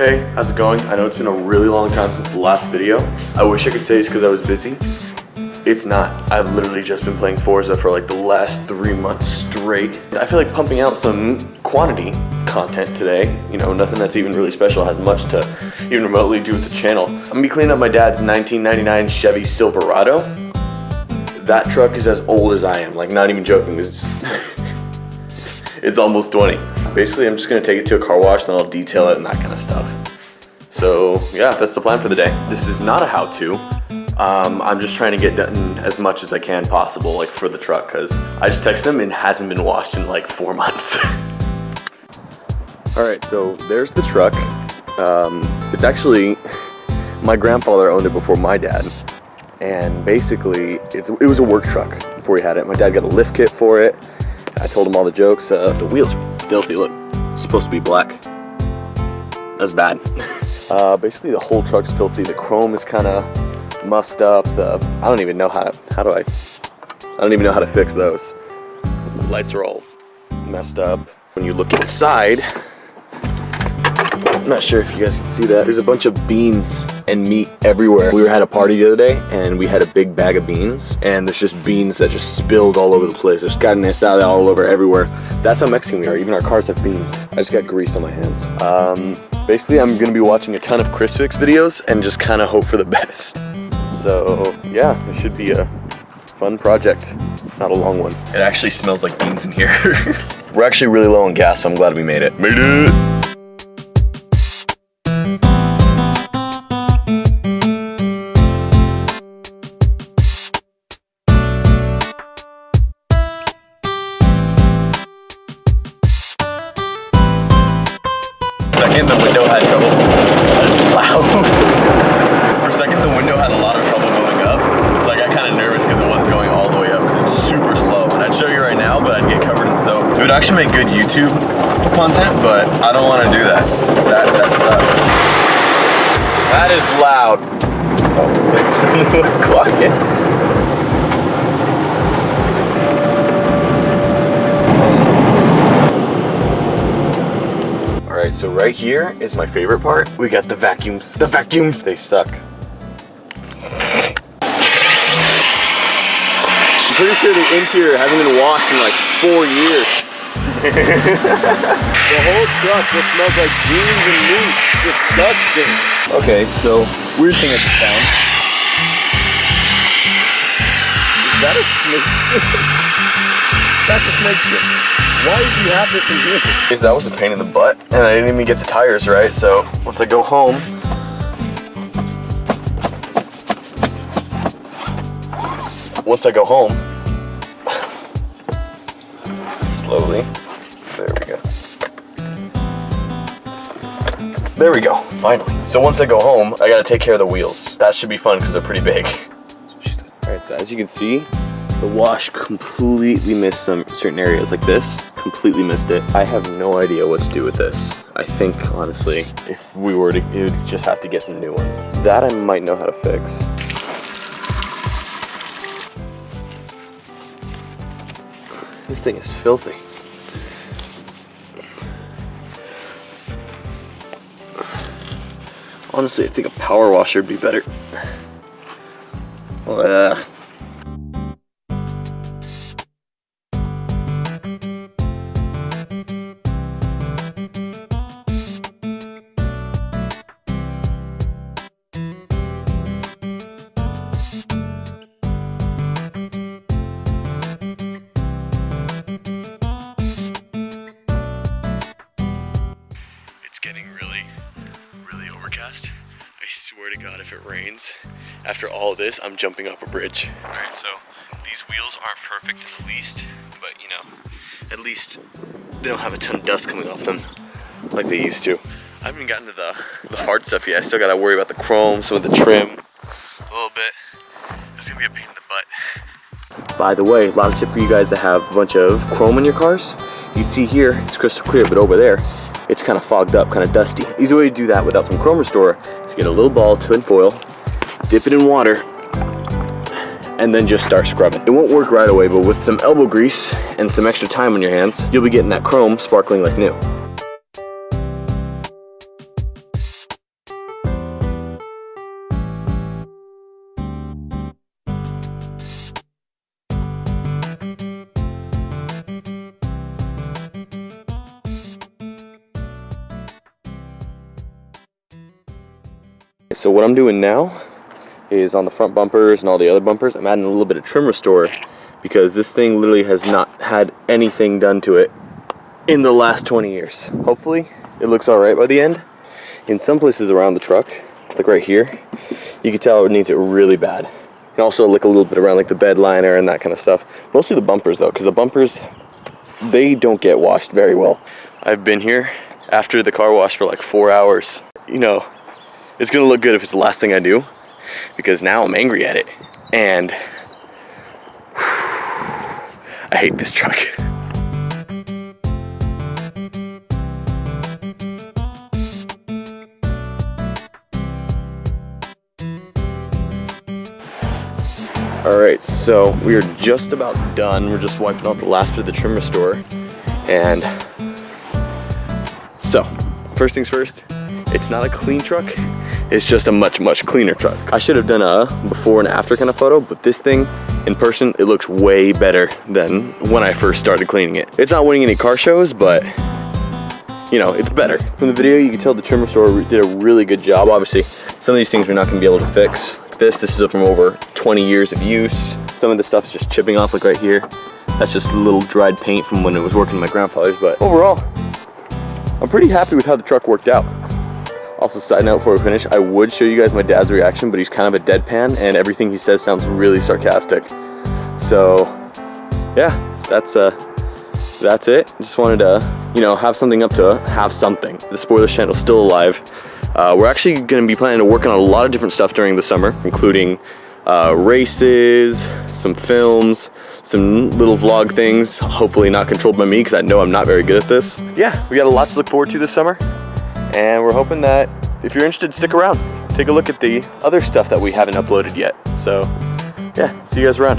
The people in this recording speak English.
Hey, how's it going? I know it's been a really long time since the last video. I wish I could say it's because I was busy. It's not. I've literally just been playing Forza for like the last 3 months straight. I feel like pumping out some quantity content today. You know, nothing that's even really special, has much to even remotely do with the channel. I'm gonna be cleaning up my dad's 1999 Chevy Silverado. That truck is as old as I am, like not even joking. It's almost 20. Basically, I'm just gonna take it to a car wash, then I'll detail it and that kind of stuff. So yeah, that's the plan for the day. This is not a how-to. I'm just trying to get done as much as I can possible, like for the truck, because I just texted him and it hasn't been washed in like 4 months. All right, so there's the truck. It's actually, my grandfather owned it before my dad. And basically, it was a work truck before he had it. My dad got a lift kit for it. I told him all the jokes. The wheels are filthy, look. It's supposed to be black. That's bad. Basically, the whole truck's filthy. The chrome is kind of mussed up. I don't even know I don't even know how to fix those. The lights are all messed up. When you look inside, I'm not sure if you guys can see that. There's a bunch of beans and meat everywhere. We were at a party the other day and we had a big bag of beans, and there's just beans that just spilled all over the place. There's carne asada all over everywhere. That's how Mexican we are. Even our cars have beans. I just got grease on my hands. Basically, I'm gonna be watching a ton of Chris Fix videos and just kind of hope for the best. So yeah, it should be a fun project, not a long one. It actually smells like beans in here. We're actually really low on gas, so I'm glad we made it. Made it! For a second, the window had trouble. That's loud. For a second, the window had a lot of trouble going up. So I got kind of nervous because it wasn't going all the way up because it's super slow. And I'd show you right now, but I'd get covered in soap. It would actually make good YouTube content, but I don't want to do that. That sucks. That is loud. Oh, it's a little quiet. Alright, so right here is my favorite part. We got the vacuums. The vacuums! They suck. I'm pretty sure the interior hasn't been washed in like 4 years. The whole truck just smells like beans and meat. Disgusting. Okay, so weird thing I just found. Is that a snake? That's a snake shit. Why did you have this in here? Because that was a pain in the butt, and I didn't even get the tires right, so once I go home, slowly, there we go, finally. So once I go home, I gotta take care of the wheels. That should be fun because they're pretty big. That's what she said. All right, so as you can see, the wash completely missed some certain areas like this. Completely missed it. I have no idea what to do with this. I think, honestly, if we were to, it would just have to get some new ones. That I might know how to fix. This thing is filthy. Honestly, I think a power washer would be better. Ugh. Getting really overcast. I swear to God, if it rains, after all this, I'm jumping off a bridge. All right, so these wheels aren't perfect in the least, but you know, at least they don't have a ton of dust coming off them like they used to. I haven't gotten to the hard stuff yet. I still gotta worry about the chrome, some of the trim, a little bit. It's gonna be a pain in the butt. By the way, a lot of tip for you guys that have a bunch of chrome in your cars. You see here, it's crystal clear, but over there, it's kind of fogged up, kind of dusty. Easy way to do that without some chrome restorer is get a little ball, tin foil, dip it in water, and then just start scrubbing. It won't work right away, but with some elbow grease and some extra time on your hands, you'll be getting that chrome sparkling like new. So what I'm doing now is on the front bumpers and all the other bumpers, I'm adding a little bit of trim restore because this thing literally has not had anything done to it in the last 20 years. Hopefully it looks all right by the end. In some places around the truck, like right here, you can tell it needs it really bad. You can also look a little bit around like the bed liner and that kind of stuff. Mostly the bumpers though, because the bumpers, they don't get washed very well. I've been here after the car wash for like 4 hours. You know, it's gonna look good if it's the last thing I do, because now I'm angry at it. And I hate this truck. Alright, so we are just about done. We're just wiping off the last bit of the trim restore. And so, first things first, it's not a clean truck, it's just a much, much cleaner truck. I should have done a before and after kind of photo, but this thing, in person, it looks way better than when I first started cleaning it. It's not winning any car shows, but you know, it's better. From the video, you can tell the trim restore did a really good job. Obviously, some of these things we're not gonna be able to fix. This is from over 20 years of use. Some of the stuff is just chipping off, like right here. That's just a little dried paint from when it was working in my grandfather's, but overall, I'm pretty happy with how the truck worked out. Also, side note before we finish, I would show you guys my dad's reaction, but he's kind of a deadpan and everything he says sounds really sarcastic. So yeah, that's it. Just wanted to, you know, have something up to have something. The spoilers channel's still alive. We're actually gonna be planning to work on a lot of different stuff during the summer, including races, some films, some little vlog things, hopefully not controlled by me because I know I'm not very good at this. Yeah, we got a lot to look forward to this summer, and we're hoping that if you're interested, stick around. Take a look at the other stuff that we haven't uploaded yet. So yeah, see you guys around.